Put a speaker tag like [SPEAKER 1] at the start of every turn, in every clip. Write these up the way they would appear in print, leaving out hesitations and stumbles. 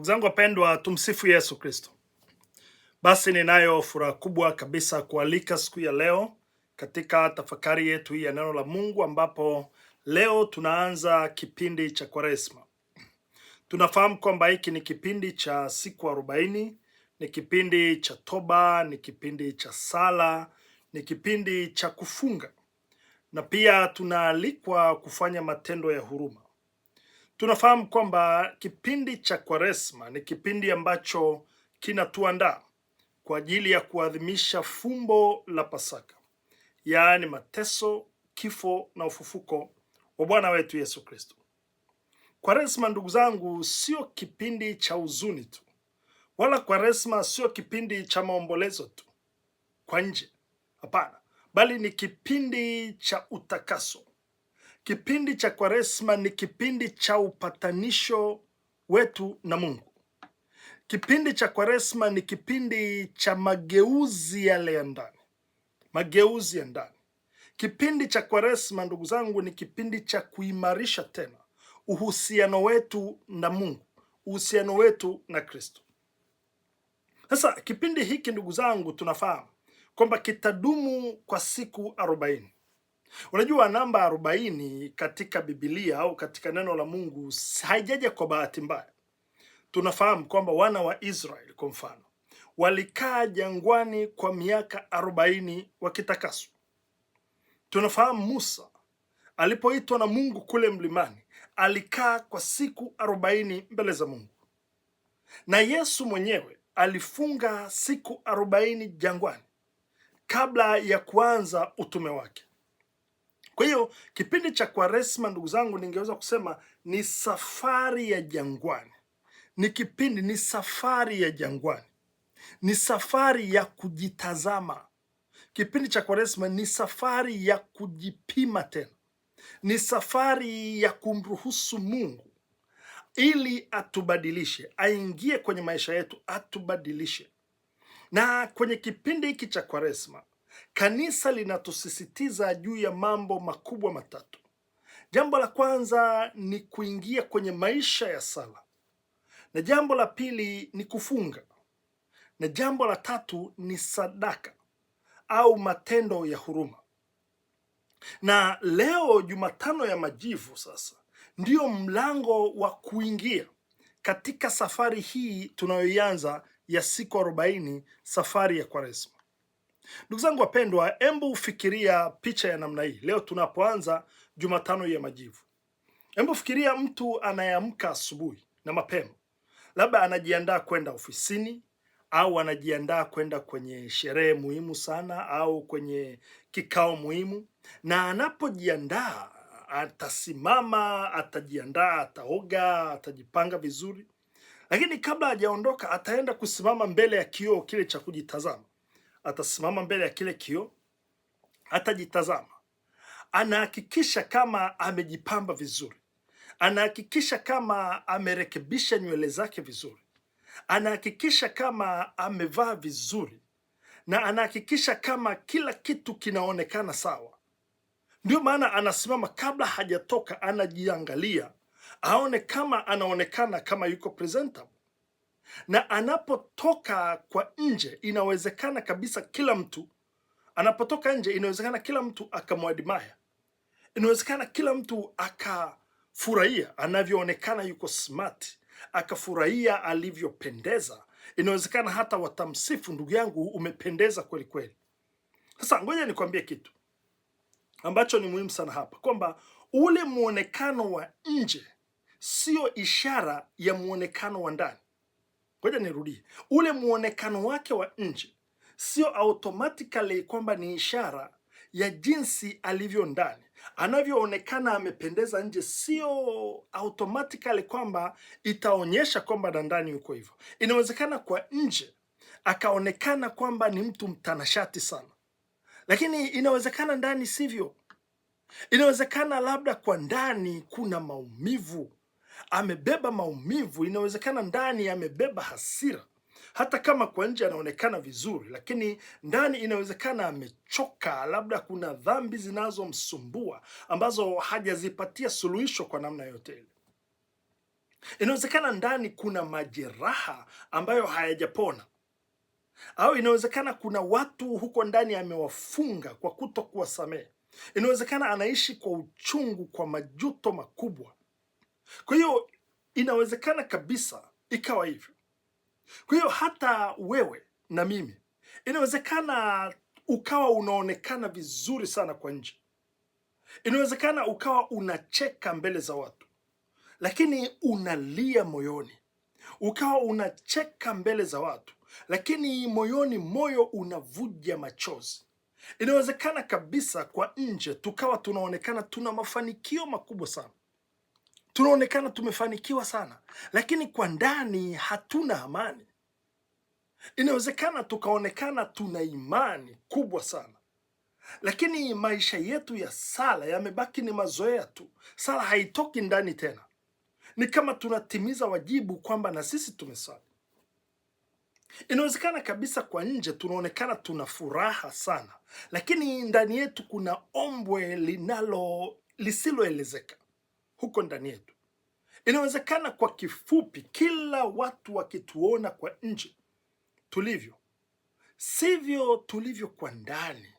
[SPEAKER 1] Ndugu zangu wapendwa, tumsifu Yesu Kristo. Basi ninayo furaha kubwa kabisa kualika siku ya leo katika tafakari yetu hii ya neno la Mungu, ambapo leo tunaanza kipindi cha Kwaresma. Tunafahamu kwamba hiki ni kipindi cha siku 40, ni kipindi cha toba, ni kipindi cha sala, ni kipindi cha kufunga, na pia tunaalikwa kufanya matendo ya huruma. Tunafahamu kwamba kipindi cha Kwaresma ni kipindi ambacho kinatuandaa kwa ajili ya kuadhimisha fumbo la Pasaka, yaani mateso, kifo na ufufuko wa Bwana wetu Yesu Kristo. Kwaresma, ndugu zangu, sio kipindi cha huzuni tu, wala Kwaresma sio kipindi cha maombolezo tu kwa nje. Hapana, bali ni kipindi cha utakaso. Kipindi cha Kwaresma ni kipindi cha upatanisho wetu na Mungu. Kipindi cha Kwaresma ni kipindi cha mageuzi yale ya ndani, mageuzi ya ndani. Kipindi cha Kwaresma, ndugu zangu, ni kipindi cha kuimarisha tena uhusiano wetu na Mungu, uhusiano wetu na Kristo. Sasa kipindi hiki, ndugu zangu, tunafahamu kwamba kitadumu kwa siku 40. Unajua, namba 40 katika Biblia au katika neno la Mungu haijaja kwa bahati mbaya. Tunafahamu kwamba wana wa Israeli kwa mfano walikaa jangwani kwa miaka 40 wakitakaswa. Tunafahamu Musa alipoitwa na Mungu kule mlimani alikaa kwa siku 40 mbele za Mungu, na Yesu mwenyewe alifunga siku 40 jangwani kabla ya kuanza utume wake. Kwa hiyo kipindi cha Kwaresma, ndugu zangu, ningeweza kusema ni safari ya jangwani. Ni safari ya jangwani, ni safari ya kujitazama. Kipindi cha Kwaresma ni safari ya kujipima tena, ni safari ya kumruhusu Mungu ili atubadilishe, aingie kwenye maisha yetu, atubadilishe. Na kwenye kipindi hiki cha Kwaresma, kanisa linatusisitiza juu ya mambo makubwa matatu. Jambo la kwanza ni kuingia kwenye maisha ya sala, na jambo la pili ni kufunga, na jambo la tatu ni sadaka au matendo ya huruma. Na leo Jumatano ya Majivu sasa ndio mlango wa kuingia katika safari hii tunayoianza ya siku 40, safari ya Kwaresma. Ndugu zangu wapendwa, hebu fikiria picha ya namna hii leo tunapoanza Jumatano ya Majivu. Hebu fikiria mtu anayeamka asubuhi na mapema, labda anajiandaa kwenda ofisini au anajiandaa kwenda kwenye sherehe muhimu sana au kwenye kikao muhimu, na anapojiandaa atasimama, atajiandaa, ataoga, atajipanga vizuri, lakini kabla hajaondoka ataenda kusimama mbele ya kioo kile cha kujitazama. Atasimama mbele ya kile kioo, atajitazama, anahakikisha kama amejipamba vizuri, anahakikisha kama amerekebisha nywele zake vizuri, anahakikisha kama amevaa vizuri, na anahakikisha kama kila kitu kinaonekana sawa. Ndio maana anasimama, kabla hajatoka anajiangalia aone kama anaonekana kama yuko presentable. Na anapotoka kwa nje, inawezekana kabisa kila mtu anapotoka nje, inawezekana kila mtu akamwadimaya, inawezekana kila mtu akafurahia anavyoonekana yuko smart, akafurahia alivyopendeza, inawezekana hata watamsifu, ndugu yangu, umependeza kweli kweli. Sasa ngoja nikwambie kitu ambacho ni muhimu sana hapa, kwamba ule muonekano wa nje sio ishara ya muonekano wa ndani. Ngoja nirudie, ule muonekano wake wa nje sio automatically kwamba ni ishara ya jinsi alivyo ndani. Anavyoonekana amependeza nje sio automatically kwamba itaonyesha kwamba na ndani yuko hivyo. Inawezekana kwa nje akaonekana kwamba ni mtu mtanashati sana, lakini inawezekana ndani sivyo. Inawezekana labda kwa ndani kuna maumivu, amebeba maumivu. Inawezekana ndani amebeba hasira, hata kama kwa nje anaonekana vizuri, lakini ndani inawezekana amechoka. Labda kuna dhambi zinazomsumbua ambazo hajazipatia suluhisho kwa namna yote ile. Inawezekana ndani kuna majeraha ambayo hayajapona, au inawezekana kuna watu huko ndani amewafunga kwa kutokuwasamehe. Inawezekana anaishi kwa uchungu, kwa majuto makubwa. Kwa hiyo inawezekana kabisa ikawa hivyo. Kwa hiyo hata wewe na mimi, inawezekana ukawa unaonekana vizuri sana kwa nje, inawezekana ukawa unacheka mbele za watu, lakini unalia moyoni. Ukawa unacheka mbele za watu, lakini moyoni, moyo unavuja machozi. Inawezekana kabisa kwa nje tukawa tunaonekana tuna mafanikio makubwa sana, tunaonekana tumefanikiwa sana, lakini kwa ndani hatuna amani. Inawezekana tukaonekana tuna imani kubwa sana, lakini maisha yetu ya sala yamebaki ni mazoea tu. Sala haitoki ndani tena. Ni kama tunatimiza wajibu kwamba na sisi tumesali. Inawezekana kabisa kwa nje tunaonekana tuna furaha sana, lakini ndani yetu kuna ombwe lisiloelezeka huko ndani yetu. Inawezekana kwa kifupi, kila watu wakituona kwa nje tulivyo, sivyo tulivyo kwa ndani.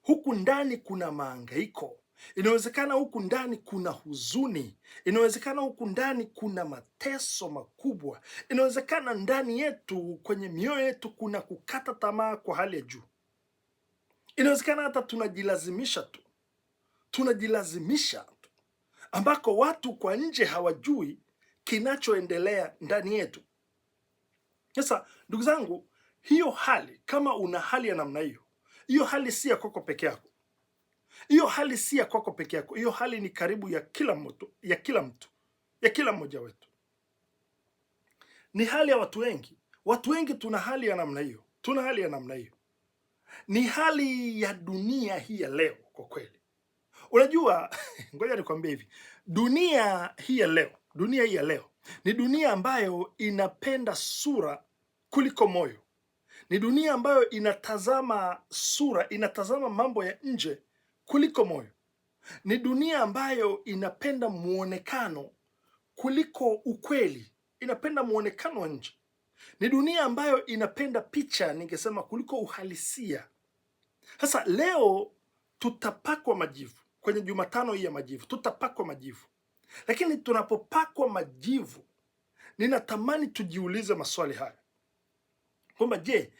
[SPEAKER 1] Huku ndani kuna mahangaiko. Inawezekana huku ndani kuna huzuni. Inawezekana huku ndani kuna mateso makubwa. Inawezekana ndani yetu, kwenye mioyo yetu, kuna kukata tamaa kwa hali ya juu. Inawezekana hata tunajilazimisha tu, ambako watu kwa nje hawajui kinachoendelea ndani yetu. Sasa ndugu zangu, hiyo hali, kama una hali ya namna hiyo, hiyo hali si ya kwako peke yako. Hiyo hali si ya kwako peke yako. Hiyo hali ni karibu ya kila mtu, ya kila mmoja wetu. Ni hali ya watu wengi. Watu wengi tuna hali ya namna hiyo. Ni hali ya dunia hii ya leo kwa kweli. Unajua, ngoja nikwambie hivi. Dunia hii ya leo ni dunia ambayo inapenda sura kuliko moyo. Ni dunia ambayo inatazama sura, inatazama mambo ya nje kuliko moyo. Ni dunia ambayo inapenda muonekano kuliko ukweli, inapenda muonekano wa nje. Ni dunia ambayo inapenda picha, ningesema, kuliko uhalisia. Sasa leo tutapakwa majivu. Kwenye Jumatano hii ya majivu tutapakwa majivu. Lakini tunapopakwa majivu, ninatamani tujiulize maswali haya kwamba, je,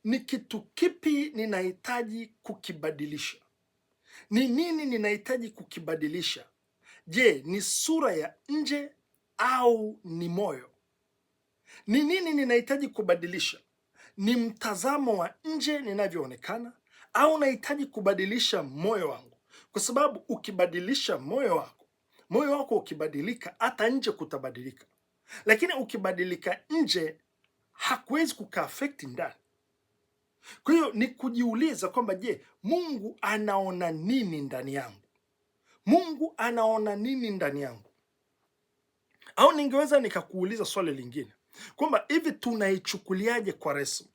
[SPEAKER 1] ni kitu kipi ninahitaji kukibadilisha? Ni nini ninahitaji kukibadilisha? Je, ni sura ya nje au ni moyo? Ni nini ninahitaji kubadilisha? Ni mtazamo wa nje ninavyoonekana, au nahitaji kubadilisha moyo wangu? Kwa sababu ukibadilisha moyo wako ukibadilika, hata nje kutabadilika. Lakini ukibadilika nje, hakuwezi kukaafekti ndani. Kwa hiyo ni kujiuliza kwamba, je, Mungu anaona nini ndani yangu? Mungu anaona nini ndani yangu? Au ningeweza nikakuuliza swali lingine kwamba, hivi tunaichukuliaje Kwaresma?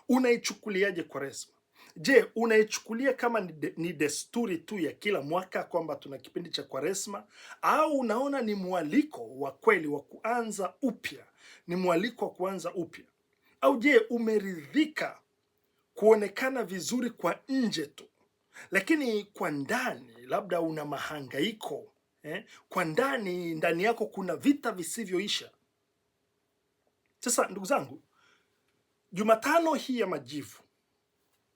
[SPEAKER 1] Unaichukuliaje Kwaresma? Je, unaichukulia kama ni desturi tu ya kila mwaka kwamba tuna kipindi cha Kwaresma, au unaona ni mwaliko wa kweli wa kuanza upya? Ni mwaliko wa kuanza upya? Au je, umeridhika kuonekana vizuri kwa nje tu, lakini kwa ndani labda una mahangaiko kwa ndani yako kuna vita visivyoisha? Sasa ndugu zangu, Jumatano hii ya majivu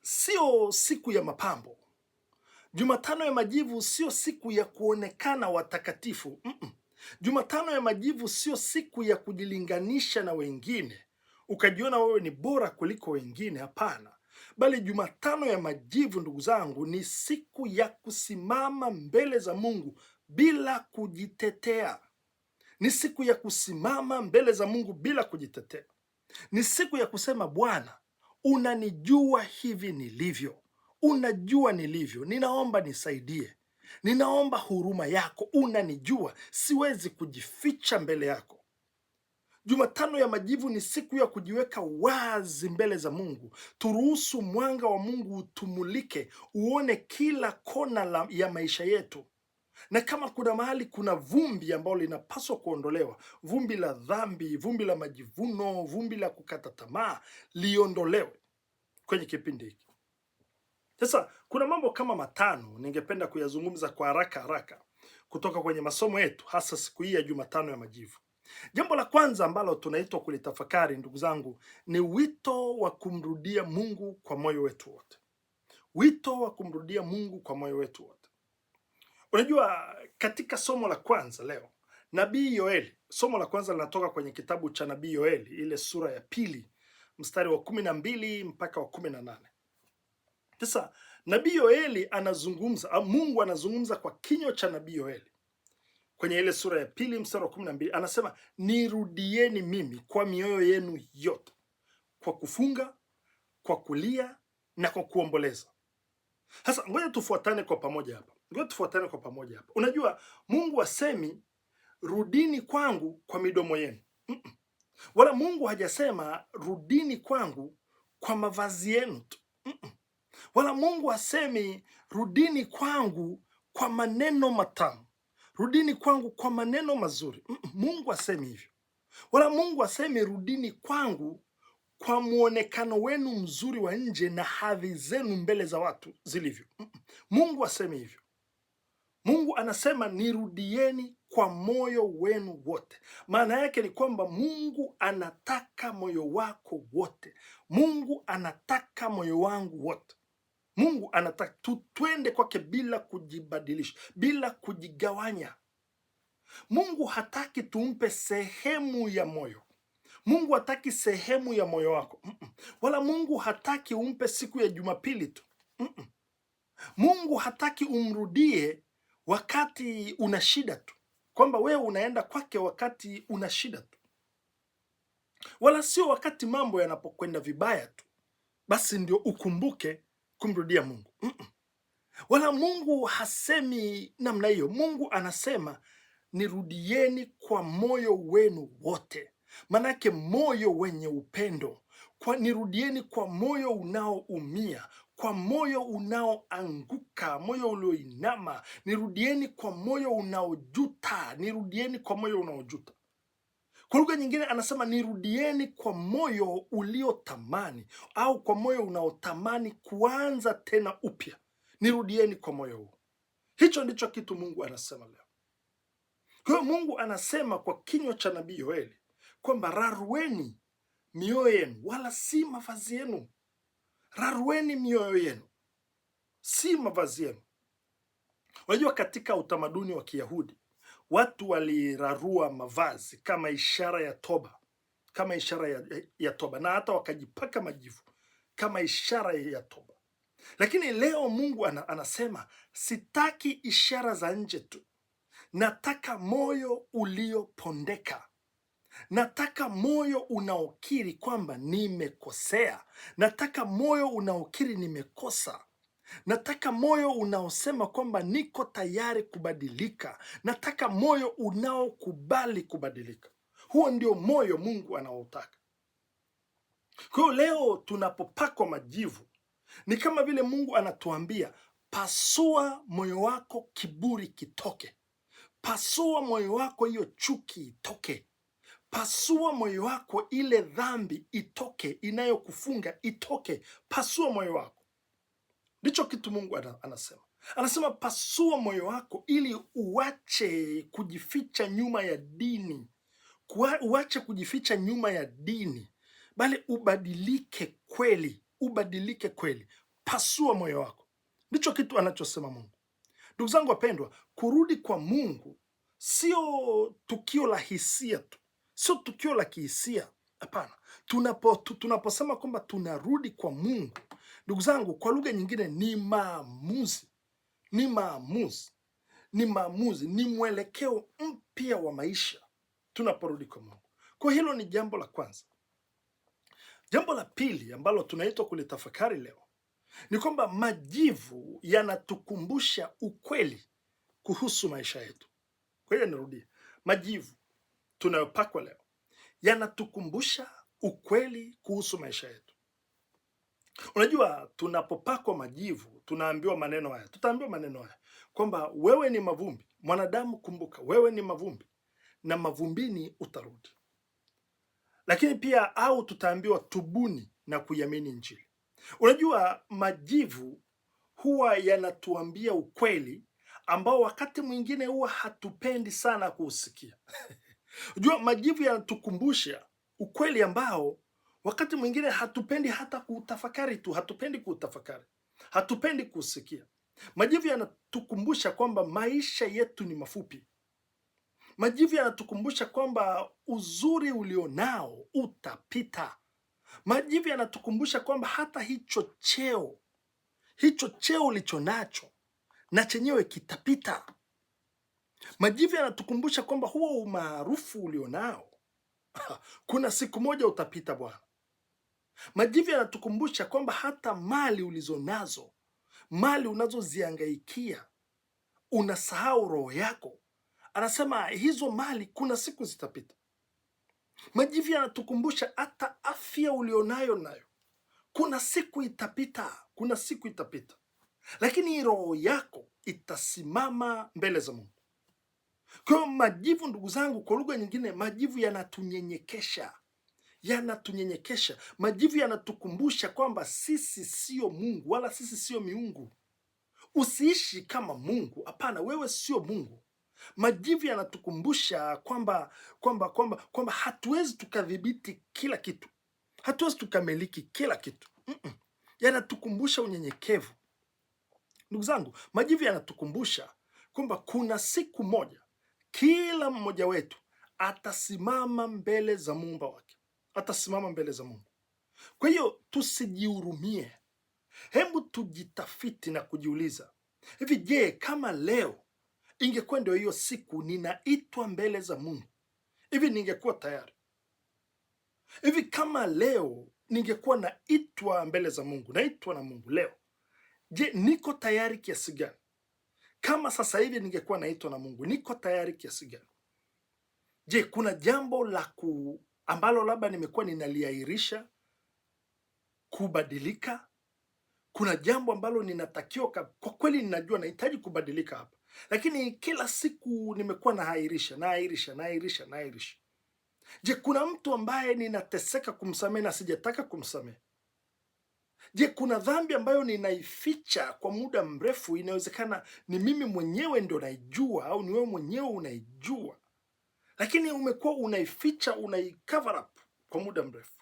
[SPEAKER 1] sio siku ya mapambo. Jumatano ya majivu sio siku ya kuonekana watakatifu. Jumatano ya majivu sio siku ya kujilinganisha na wengine, ukajiona wewe ni bora kuliko wengine. Hapana. Bali Jumatano ya majivu, ndugu zangu, ni siku ya kusimama mbele za Mungu bila kujitetea. Ni siku ya kusimama mbele za Mungu bila kujitetea. Ni siku ya kusema, Bwana, unanijua hivi nilivyo. Unajua nilivyo. Ninaomba nisaidie. Ninaomba huruma yako. Unanijua. Siwezi kujificha mbele yako. Jumatano ya majivu ni siku ya kujiweka wazi mbele za Mungu. Turuhusu mwanga wa Mungu utumulike, uone kila kona ya maisha yetu. Na kama kuna mahali kuna vumbi ambalo linapaswa kuondolewa, vumbi la dhambi, vumbi la majivuno, vumbi la kukata tamaa, liondolewe kwenye kipindi hiki. Sasa kuna mambo kama matano ningependa kuyazungumza kwa haraka kutoka kwenye masomo yetu, hasa siku hii ya Jumatano ya Majivu. Jambo la kwanza ambalo tunaitwa kulitafakari, ndugu zangu, ni wito wa kumrudia Mungu kwa moyo wetu wote. Wito wa kumrudia Mungu kwa moyo wetu wote. Unajua, katika somo la kwanza leo, nabii Yoeli, somo la kwanza linatoka kwenye kitabu cha nabii Yoeli, ile sura ya 2 mstari wa 12 mpaka wa 18. Sasa nabii Yoeli anazungumza, au Mungu anazungumza kwa kinywa cha nabii Yoeli kwenye ile sura ya 2 mstari wa 12, anasema nirudieni mimi kwa mioyo yenu yote, kwa kufunga, kwa kulia na kwa kuomboleza. Sasa ngoja tufuatane kwa pamoja hapa. Unajua, Mungu asemi rudini kwangu kwa midomo yenu. Wala Mungu hajasema rudini kwangu kwa mavazi yenu tu. Wala Mungu asemi rudini kwangu kwa maneno matamu, rudini kwangu kwa maneno mazuri. Mungu asemi hivyo. Wala Mungu asemi rudini kwangu kwa muonekano wenu mzuri wa nje na hadhi zenu mbele za watu zilivyo. Mungu asemi hivyo. Mungu anasema nirudieni kwa moyo wenu wote. Maana yake ni kwamba Mungu anataka moyo wako wote. Mungu anataka moyo wangu wote. Mungu anataka twende kwake bila kujibadilisha, bila kujigawanya. Mungu hataki tumpe sehemu ya moyo. Mungu hataki sehemu ya moyo wako. Wala Mungu hataki umpe siku ya Jumapili tu. Mungu hataki umrudie wakati una shida tu, kwamba wewe unaenda kwake wakati una shida tu, wala sio wakati mambo yanapokwenda vibaya tu basi ndio ukumbuke kumrudia Mungu. Wala Mungu hasemi namna hiyo. Mungu anasema nirudieni kwa moyo wenu wote. Manake moyo wenye upendo. Nirudieni kwa moyo unaoumia, kwa moyo unaoanguka, moyo ulioinama. Nirudieni kwa moyo unaojuta, nirudieni kwa moyo unaojuta. Kwa lugha nyingine anasema nirudieni kwa moyo uliotamani, au kwa moyo unaotamani kuanza tena upya. Nirudieni kwa moyo huo. Hicho ndicho kitu Mungu anasema leo. Kwa hiyo Mungu anasema kwa kinywa cha nabii Yoeli kwamba rarueni mioyo yenu, wala si mavazi yenu. Rarueni mioyo yenu, si mavazi yenu. Unajua, katika utamaduni wa Kiyahudi watu walirarua mavazi kama ishara ya toba, kama ishara ya toba, na hata wakajipaka majivu kama ishara ya toba. Lakini leo Mungu anasema sitaki ishara za nje tu, nataka moyo uliopondeka. Nataka moyo unaokiri kwamba nimekosea. Nataka moyo unaokiri nimekosa. Nataka moyo unaosema kwamba niko tayari kubadilika. Nataka moyo unaokubali kubadilika. Huo ndio moyo Mungu anaotaka. Kwa hiyo leo tunapopakwa majivu, ni kama vile Mungu anatuambia pasua moyo wako, kiburi kitoke. Pasua moyo wako, hiyo chuki itoke. Pasua moyo wako, ile dhambi itoke, inayokufunga itoke. Pasua moyo wako. Ndicho kitu Mungu anasema. Anasema pasua moyo wako ili uache kujificha nyuma ya dini. Uache kujificha nyuma ya dini, bali ubadilike kweli. Ubadilike kweli. Pasua moyo wako. Ndicho kitu anachosema Mungu. Ndugu zangu wapendwa, kurudi kwa Mungu sio tukio la hisia tu. Sio tukio la kihisia. Hapana. Tunaposema kwamba tunarudi kwa Mungu, ndugu zangu, kwa lugha nyingine ni maamuzi. Ni maamuzi. Ni maamuzi. Ni mwelekeo mpya wa maisha tunaporudi kwa Mungu. Kwa hilo ni jambo la kwanza. Jambo la pili ambalo tunaitwa kulitafakari leo ni kwamba majivu yanatukumbusha ukweli kuhusu maisha yetu. Kwa hiyo nirudie. Majivu tunayopakwa leo yanatukumbusha ukweli kuhusu maisha yetu. Unajua, tunapopakwa majivu tunaambiwa maneno haya. Tutaambiwa maneno haya kwamba wewe ni mavumbi, Mwanadamu, kumbuka, wewe ni mavumbi na mavumbini utarudi. Lakini pia au tutaambiwa tubuni na kuiamini Injili. Unajua, majivu huwa yanatuambia ukweli ambao wakati mwingine huwa hatupendi sana kuusikia. Unajua, majivu yanatukumbusha ukweli ambao wakati mwingine hatupendi hata kuutafakari tu, hatupendi kuutafakari, hatupendi kuusikia. Majivu yanatukumbusha kwamba maisha yetu ni mafupi. Majivu yanatukumbusha kwamba uzuri ulionao utapita. Majivu yanatukumbusha kwamba hata hicho cheo ulicho nacho na chenyewe kitapita. Majivu yanatukumbusha kwamba huo umaarufu ulionao kuna siku moja utapita bwana. Majivu yanatukumbusha kwamba hata mali ulizonazo, mali unazoziangaikia, unasahau roho yako. Anasema hizo mali kuna siku zitapita. Majivu yanatukumbusha hata afya ulionayo kuna siku itapita, kuna siku itapita, lakini roho yako itasimama mbele za Mungu. Kwa hiyo majivu, ndugu zangu, kwa lugha nyingine, majivu yanatunyenyekesha, yanatukumbusha Majivu yanatukumbusha kwamba sisi sio Mungu wala sisi sio miungu. Usiishi kama Mungu, hapana, wewe sio Mungu. Majivu yanatukumbusha kwamba hatuwezi tukadhibiti kila kitu, hatuwezi tukamiliki kila kitu. Yanatukumbusha unyenyekevu. Ndugu zangu, majivu yanatukumbusha kwamba kuna siku moja kila mmoja wetu atasimama mbele za Muumba wake, atasimama mbele za Mungu. Kwa hiyo tusijihurumie, hebu tujitafiti na kujiuliza, hivi je, kama leo ingekuwa ndio hiyo siku ninaitwa mbele za Mungu, hivi ningekuwa tayari? Hivi kama leo ningekuwa naitwa mbele za Mungu, naitwa na Mungu leo, je, niko tayari kiasi gani? Kama sasa hivi ningekuwa naitwa na Mungu, niko tayari kiasi gani? Je, kuna jambo ambalo labda nimekuwa ninaliahirisha kubadilika? Kuna jambo ambalo ninatakiwa, kwa kweli ninajua nahitaji kubadilika hapa, lakini kila siku nimekuwa naahirisha. Je, kuna mtu ambaye ninateseka kumsamehe na sijataka kumsamehe? Je, kuna dhambi ambayo ninaificha kwa muda mrefu? Inawezekana ni mimi mwenyewe ndo naijua, au ni wewe mwenyewe unaijua, lakini umekuwa unaificha, unaicover up kwa muda mrefu.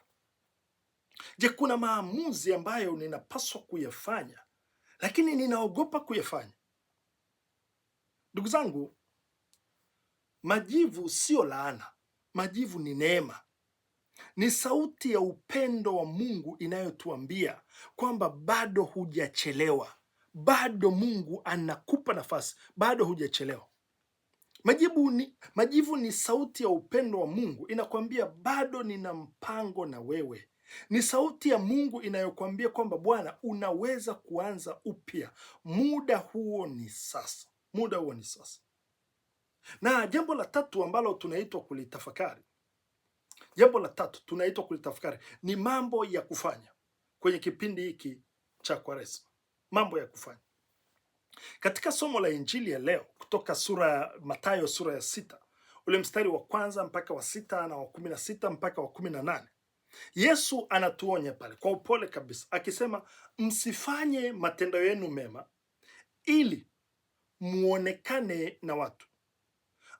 [SPEAKER 1] Je, kuna maamuzi ambayo ninapaswa kuyafanya lakini ninaogopa kuyafanya? Ndugu zangu, majivu sio laana, majivu ni neema. Ni sauti ya upendo wa Mungu inayotuambia kwamba bado hujachelewa, bado Mungu anakupa nafasi, bado hujachelewa. Majivu ni sauti ya upendo wa Mungu, inakwambia bado nina mpango na wewe. Ni sauti ya Mungu inayokwambia kwamba Bwana, unaweza kuanza upya, muda huo ni sasa, muda huo ni sasa. Na jambo la tatu ambalo tunaitwa kulitafakari, ni mambo ya kufanya kwenye kipindi hiki cha Kwaresma. Mambo ya kufanya katika somo la Injili ya leo kutoka Mathayo sura ya 6 ule mstari wa 1 mpaka wa 6 na wa 16 mpaka wa 18. Yesu anatuonya pale kwa upole kabisa akisema, msifanye matendo yenu mema ili muonekane na watu.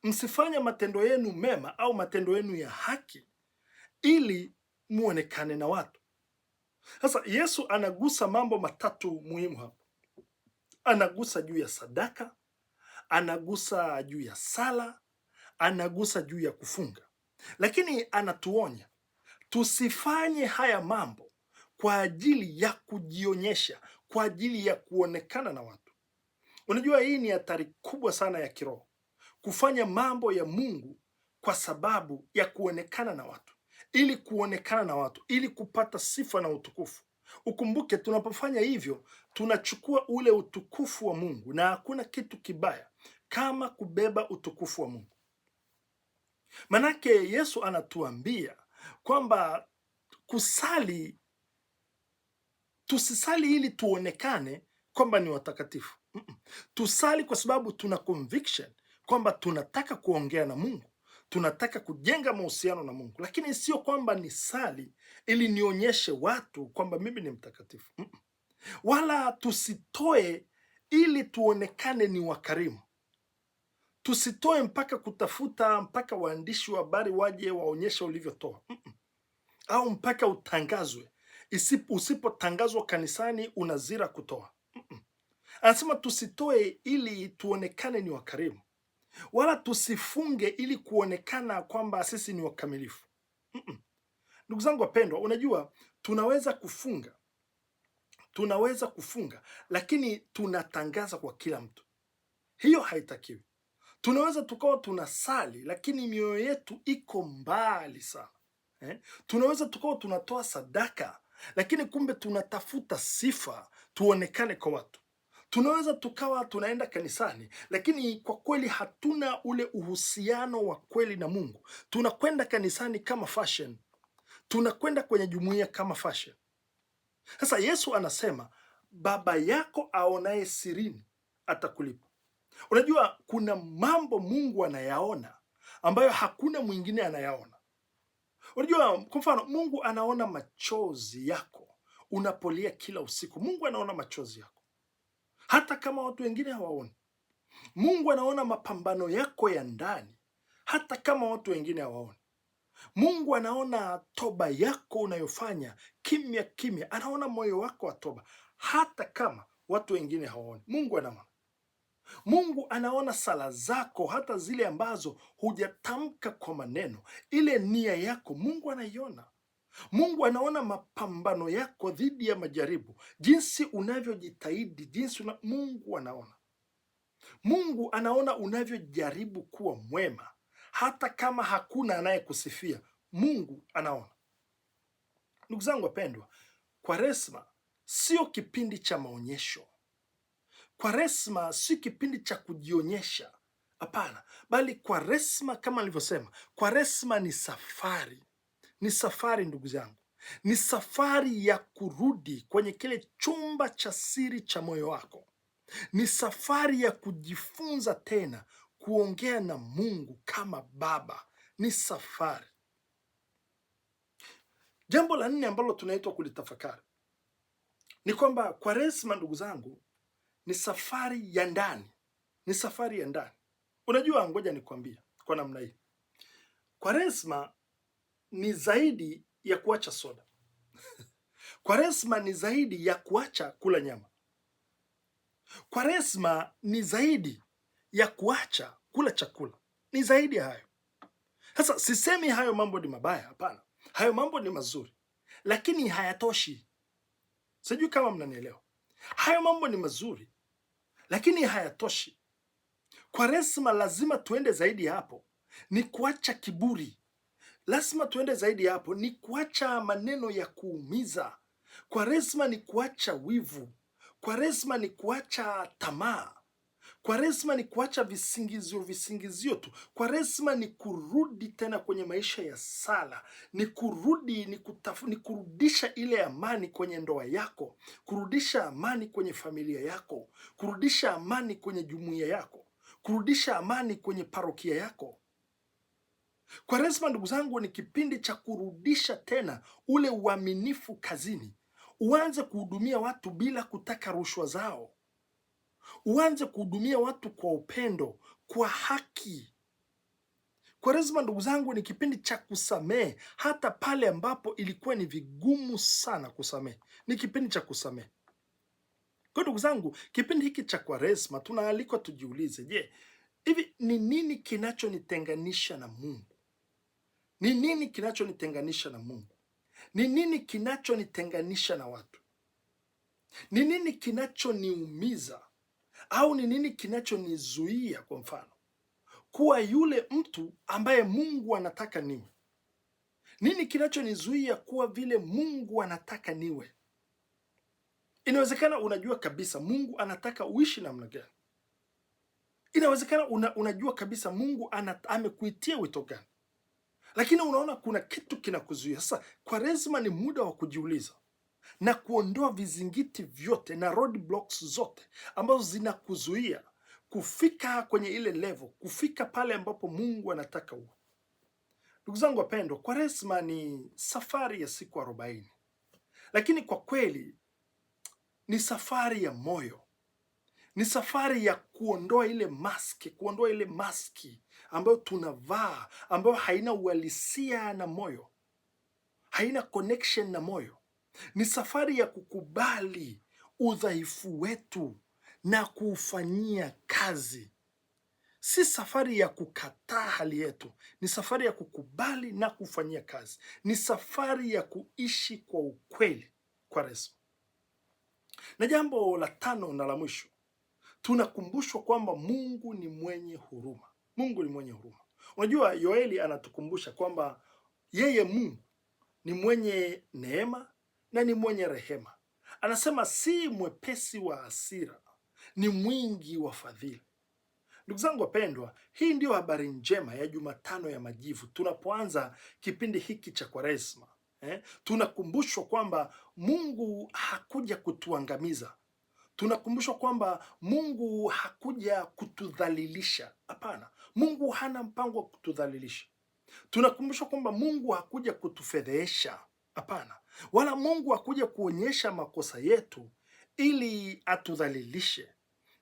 [SPEAKER 1] Msifanye matendo yenu mema au matendo yenu ya haki ili muonekane na watu. Sasa Yesu anagusa mambo matatu muhimu hapa. Anagusa juu ya sadaka, anagusa juu ya sala, anagusa juu ya kufunga. Lakini anatuonya tusifanye haya mambo kwa ajili ya kujionyesha, kwa ajili ya kuonekana na watu. Unajua, hii ni hatari kubwa sana ya kiroho, kufanya mambo ya Mungu kwa sababu ya kuonekana na watu, ili kuonekana na watu, ili kupata sifa na utukufu. Ukumbuke, tunapofanya hivyo tunachukua ule utukufu wa Mungu, na hakuna kitu kibaya kama kubeba utukufu wa Mungu. Manake Yesu anatuambia kwamba tusisali ili tuonekane kwamba ni watakatifu. Tusali kwa sababu tuna conviction kwamba tunataka kuongea na Mungu, tunataka kujenga mahusiano na Mungu, lakini sio kwamba ni sali ili nionyeshe watu kwamba mimi ni mtakatifu. Wala tusitoe ili tuonekane ni wakarimu. Tusitoe mpaka kutafuta mpaka waandishi wa habari waje waonyeshe ulivyotoa, au mpaka utangazwe. Usipotangazwa kanisani unazira kutoa. Anasema tusitoe ili tuonekane ni wakarimu, wala tusifunge ili kuonekana kwamba sisi ni wakamilifu. Ndugu zangu wapendwa, unajua tunaweza kufunga lakini tunatangaza kwa kila mtu. Hiyo haitakiwi. Tunaweza tukawa tunasali lakini mioyo yetu iko mbali sana. Tunaweza tukawa tunatoa sadaka lakini kumbe tunatafuta sifa tuonekane kwa watu. Tunaweza tukawa tunaenda kanisani lakini kwa kweli hatuna ule uhusiano wa kweli na Mungu. Tunakwenda kanisani kama fashion. Tunakwenda kwenye jumuiya kama fashion. Sasa Yesu anasema Baba yako aonaye sirini atakulipa. Unajua kuna mambo Mungu anayaona ambayo hakuna mwingine anayaona. Unajua kwa mfano Mungu anaona machozi yako unapolia kila usiku. Mungu anaona machozi yako hata kama watu wengine hawaoni. Mungu anaona mapambano yako ya ndani hata kama watu wengine hawaoni. Mungu anaona toba yako unayofanya kimya kimya. Anaona moyo wako wa toba hata kama watu wengine hawaoni. Mungu anaona. Mungu anaona sala zako hata zile ambazo hujatamka kwa maneno. Ile nia yako Mungu anaiona. Mungu anaona mapambano yako dhidi ya majaribu, jinsi unavyojitahidi, Mungu anaona. Mungu anaona unavyojaribu kuwa mwema hata kama hakuna anayekusifia. Mungu anaona. Ndugu zangu wapendwa, Kwaresma sio kipindi cha maonyesho. Kwaresma si kipindi cha kujionyesha. Hapana, bali Kwaresma kama nilivyosema, Kwaresma ni safari. Ni safari ndugu zangu. Ni safari ya kurudi kwenye kile chumba cha siri cha moyo wako. Ni safari ya kujifunza tena kuongea na Mungu kama Baba. Ni safari. Jambo la 4 ambalo tunaitwa kulitafakari ni kwamba Kwaresma ndugu zangu ni safari ya ndani. Ni safari ya ndani. Unajua, ngoja nikwambie kwa namna hii. Kwaresma ni zaidi ya kuacha soda. Kwaresma ni zaidi ya kuacha kula nyama. Kwaresma ni zaidi ya kuacha kula chakula. Ni zaidi ya hayo. Sasa sisemi hayo mambo ni mabaya, hapana. Hayo mambo ni mazuri, lakini hayatoshi. Sijui kama mnanielewa. Hayo mambo ni mazuri, lakini hayatoshi. Kwaresma lazima tuende zaidi hapo. Ni kuacha kiburi. Lazima tuende zaidi hapo. Ni kuacha maneno ya kuumiza. Kwaresma ni kuacha wivu. Kwaresma ni kuacha tamaa. Kwaresma ni kuacha visingizio tu. Kwaresma ni kurudi tena kwenye maisha ya sala. Ni kurudi, ni kurudisha ile amani kwenye ndoa yako, kurudisha amani kwenye familia yako, kurudisha amani kwenye jumuiya yako, kurudisha amani kwenye parokia yako. Kwaresma ndugu zangu ni kipindi cha kurudisha tena ule uaminifu kazini. Uanze kuhudumia watu bila kutaka rushwa zao. Uanze kuhudumia watu kwa upendo, kwa haki. Kwaresma ndugu zangu ni kipindi cha kusamehe hata pale ambapo ilikuwa ni vigumu sana kusamehe. Ni kipindi cha kusamehe. Kwa ndugu zangu, kipindi hiki cha Kwaresma tunaalikwa tujiulize, je, hivi ni nini kinachonitenganisha na Mungu? Ni nini kinachonitenganisha na Mungu? Ni nini kinachonitenganisha na watu? Ni nini kinachoniumiza? Au ni nini kinachonizuia kwa mfano kuwa yule mtu ambaye Mungu anataka niwe? Nini kinachonizuia kuwa vile Mungu anataka niwe? Inawezekana unajua kabisa Mungu anataka uishi namna gani. Inawezekana unajua kabisa Mungu amekuitia wito gani, lakini unaona kuna kitu kinakuzuia. Sasa Kwaresma ni muda wa kujiuliza na kuondoa vizingiti vyote na road blocks zote ambazo zinakuzuia kufika kwenye ile level, kufika pale ambapo Mungu anataka uwe. Ndugu zangu wapendwa, Kwaresma ni safari ya siku 40, lakini kwa kweli ni safari ya moyo, ni safari ya kuondoa ile maski ambayo tunavaa, ambayo haina uhalisia na moyo, haina connection na moyo. Ni safari ya kukubali udhaifu wetu na kuufanyia kazi. Si safari ya kukataa hali yetu, ni safari ya kukubali na kufanyia kazi. Ni safari ya kuishi kwa ukweli Kwaresma. Na jambo la tano na la mwisho, tunakumbushwa kwamba Mungu ni mwenye huruma. Mungu ni mwenye huruma. Unajua, Yoeli anatukumbusha kwamba yeye Mungu ni mwenye neema na ni mwenye rehema. Anasema si mwepesi wa hasira, ni mwingi wa fadhili. Ndugu zangu wapendwa, hii ndiyo habari njema ya Jumatano ya Majivu. Tunapoanza kipindi hiki cha Kwaresma, tunakumbushwa kwamba Mungu hakuja kutuangamiza. Tunakumbushwa kwamba Mungu hakuja kutudhalilisha. Hapana, Mungu hana mpango wa kutudhalilisha. Tunakumbushwa kwamba Mungu hakuja kutufedhesha. Hapana, wala Mungu hakuja kuonyesha makosa yetu ili atudhalilishe,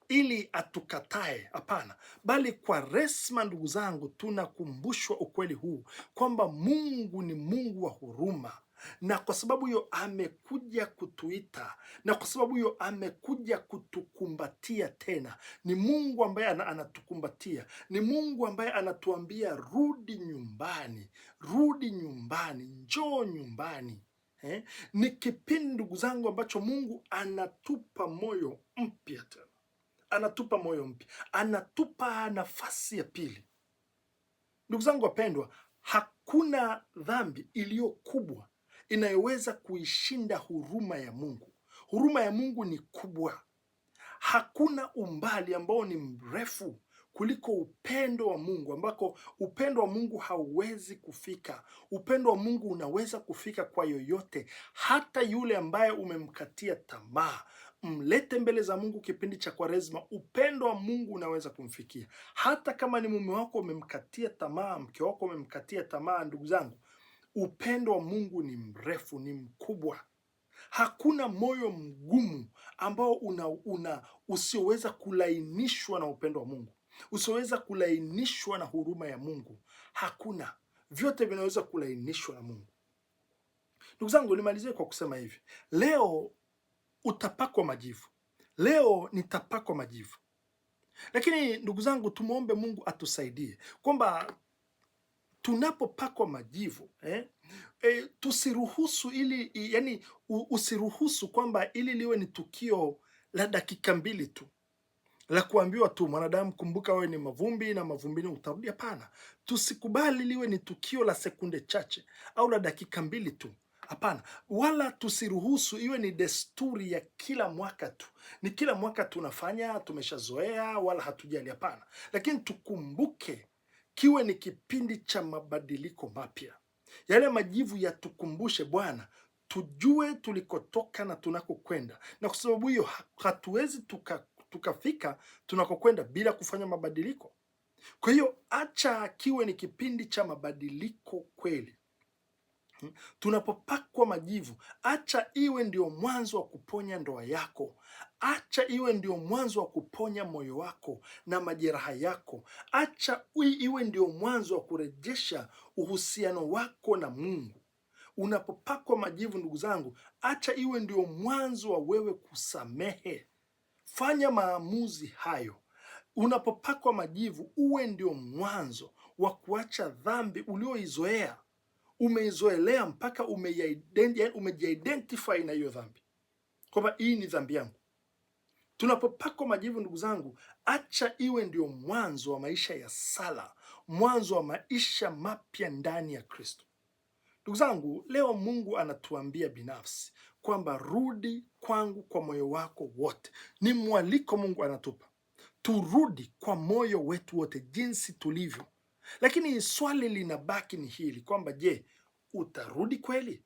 [SPEAKER 1] ili atukatae. Hapana, bali Kwaresma, ndugu zangu, tunakumbushwa ukweli huu kwamba Mungu ni Mungu wa huruma, na kwa sababu hiyo amekuja kutuita, na kwa sababu hiyo amekuja kutukumbatia tena. Ni Mungu ambaye anatukumbatia, ni Mungu ambaye anatuambia rudi nyumbani, rudi nyumbani, njoo nyumbani. Ni kipindi, ndugu zangu, ambacho Mungu anatupa moyo mpya tena, anatupa moyo mpya, anatupa nafasi ya pili. Ndugu zangu wapendwa, hakuna dhambi iliyo kubwa inayoweza kuishinda huruma ya Mungu. Huruma ya Mungu ni kubwa. Hakuna umbali ambao ni mrefu kuliko upendo wa Mungu, ambako upendo wa Mungu hauwezi kufika. Upendo wa Mungu unaweza kufika kwa yoyote, hata yule ambaye umemkatia tamaa. Mlete mbele za Mungu kipindi cha Kwaresma, upendo wa Mungu unaweza kumfikia. Hata kama ni mume wako umemkatia tamaa, mke wako umemkatia tamaa, ndugu zangu, upendo wa Mungu ni mrefu, ni mkubwa. Hakuna moyo mgumu ambao usioweza kulainishwa na upendo wa Mungu, usioweza kulainishwa na huruma ya Mungu. Hakuna, vyote vinaweza kulainishwa na Mungu. Ndugu zangu, nimalizie kwa kusema hivi: leo utapakwa majivu, leo nitapakwa majivu, lakini ndugu zangu, tumuombe Mungu atusaidie kwamba tunapopakwa majivu tusiruhusu usiruhusu kwamba ili liwe ni tukio la dakika mbili tu, la kuambiwa tu mwanadamu, kumbuka wewe ni mavumbi na mavumbini utarudi. Hapana, tusikubali liwe ni tukio la sekunde chache au la dakika mbili tu. Hapana, wala tusiruhusu iwe ni desturi ya kila mwaka tu, ni kila mwaka tunafanya, tumeshazoea wala hatujali. Hapana, lakini tukumbuke kiwe ni kipindi cha mabadiliko mapya. Yale majivu yatukumbushe Bwana, tujue tulikotoka na tunakokwenda, na kwa sababu hiyo hatuwezi tukafika tunakokwenda bila kufanya mabadiliko. Kwa hiyo acha kiwe ni kipindi cha mabadiliko kweli. Tunapopakwa majivu, acha iwe ndio mwanzo wa kuponya ndoa yako. Acha iwe ndio mwanzo wa kuponya moyo wako na majeraha yako. Acha iwe ndio mwanzo wa kurejesha uhusiano wako na Mungu. Unapopakwa majivu, ndugu zangu, acha iwe ndio mwanzo wa wewe kusamehe. Fanya maamuzi hayo. Unapopakwa majivu, uwe ndio mwanzo wa kuacha dhambi ulioizoea. Umeizoelea mpaka umejiidentify na hiyo dhambi, kwamba hii ni dhambi yangu. Tunapopakwa majivu, ndugu zangu, acha iwe ndio mwanzo wa maisha ya sala, mwanzo wa maisha mapya ndani ya Kristo. Ndugu zangu, leo Mungu anatuambia binafsi kwamba rudi kwangu kwa moyo wako wote. Ni mwaliko Mungu anatupa, turudi kwa moyo wetu wote jinsi tulivyo. Lakini swali linabaki ni hili kwamba je, utarudi kweli?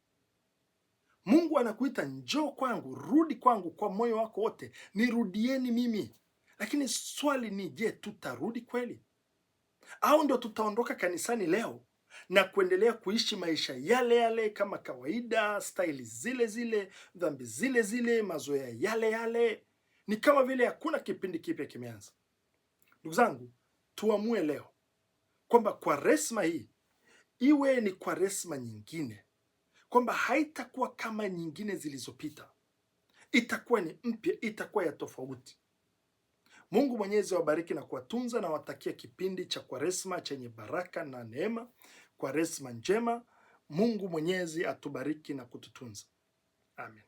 [SPEAKER 1] Mungu anakuita njoo kwangu, rudi kwangu kwa moyo wako wote. Nirudieni mimi. Lakini swali ni je, tutarudi kweli? Au ndio tutaondoka kanisani leo na kuendelea kuishi maisha yale yale kama kawaida, staili zile zile, dhambi zile zile, mazoea yale yale? Ni kama vile hakuna kipindi kipya kimeanza. Ndugu zangu, tuamue leo kwamba Kwaresma hii iwe ni Kwaresma nyingine, kwamba haitakuwa kama nyingine zilizopita, itakuwa ni mpya, itakuwa ya tofauti. Mungu Mwenyezi awabariki na kuwatunza, na watakia kipindi cha Kwaresma chenye baraka na neema. Kwaresma njema. Mungu Mwenyezi atubariki na kututunza. Amen.